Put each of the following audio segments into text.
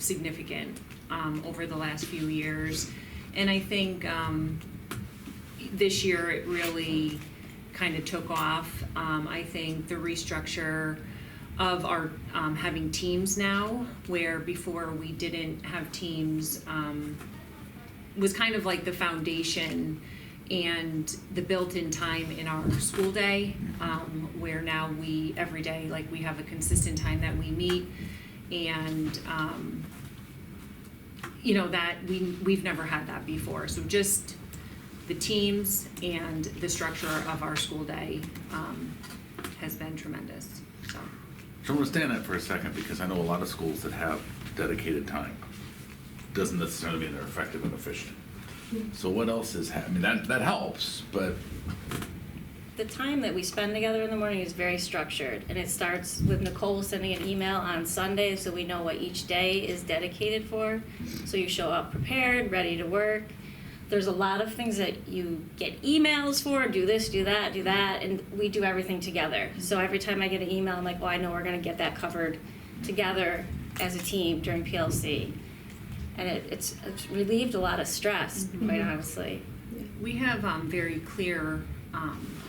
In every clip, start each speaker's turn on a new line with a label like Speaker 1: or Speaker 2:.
Speaker 1: significant over the last few years. And I think this year it really kind of took off. I think the restructure of our having teams now, where before we didn't have teams, was kind of like the foundation and the built-in time in our school day, where now we, every day, like we have a consistent time that we meet, and you know, that we've never had that before. So just the teams and the structure of our school day has been tremendous. So
Speaker 2: I'm going to stay on that for a second, because I know a lot of schools that have dedicated time. Doesn't necessarily mean they're effective and efficient. So what else is happening? I mean, that helps, but
Speaker 3: The time that we spend together in the morning is very structured, and it starts with Nicole sending an email on Sunday so we know what each day is dedicated for. So you show up prepared, ready to work. There's a lot of things that you get emails for, do this, do that, and we do everything together. So every time I get an email, I'm like, well, I know we're going to get that covered together as a team during PLC. And it's relieved a lot of stress, quite honestly.
Speaker 1: we have very clear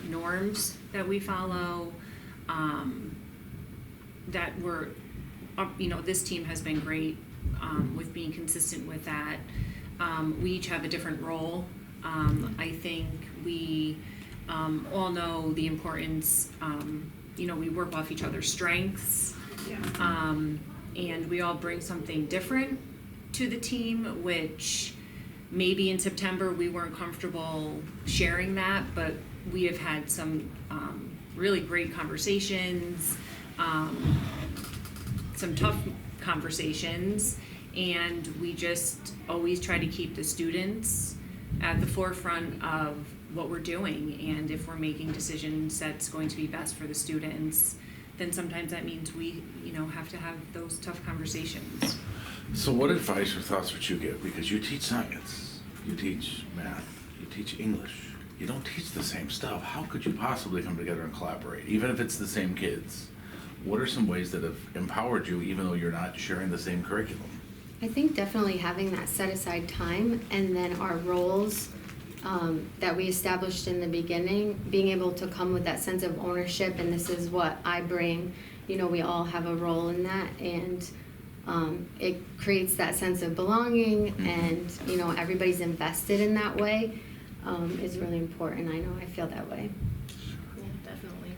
Speaker 1: norms that we follow, that we're, you know, this team has been great with being consistent with that. We each have a different role. I think we all know the importance, you know, we work off each other's strengths, and we all bring something different to the team, which maybe in September we weren't comfortable sharing that, but we have had some really great conversations, some tough conversations, and we just always try to keep the students at the forefront of what we're doing. And if we're making decisions that's going to be best for the students, then sometimes that means we, you know, have to have those tough conversations.
Speaker 2: so what advice or thoughts would you give? Because you teach science, you teach math, you teach English. You don't teach the same stuff. How could you possibly come together and collaborate, even if it's the same kids? What are some ways that have empowered you, even though you're not sharing the same curriculum?
Speaker 4: I think definitely having that set aside time, and then our roles that we established in the beginning, being able to come with that sense of ownership, and this is what I bring. You know, we all have a role in that, and it creates that sense of belonging, and you know, everybody's invested in that way is really important. I know I feel that way.
Speaker 3: Yeah, definitely.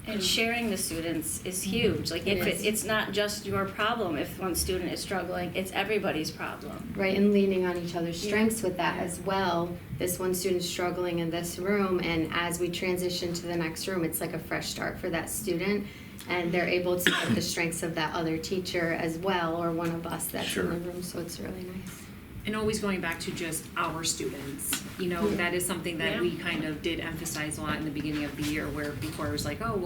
Speaker 3: And sharing the students is huge. Like,
Speaker 4: It
Speaker 3: if
Speaker 4: is.
Speaker 3: it's not just your problem if one student is struggling, it's everybody's problem.
Speaker 4: Right, and leaning on each other's strengths with that as well. This one student's struggling in this room, and as we transition to the next room, it's like a fresh start for that student, and they're able to get the strengths of that other teacher as well, or one of us that's
Speaker 2: Sure.
Speaker 4: in the room, so it's really nice.
Speaker 1: And always going back to just our students, you know, that is something that we kind of did emphasize a lot in the beginning of the year, where before it was like, oh,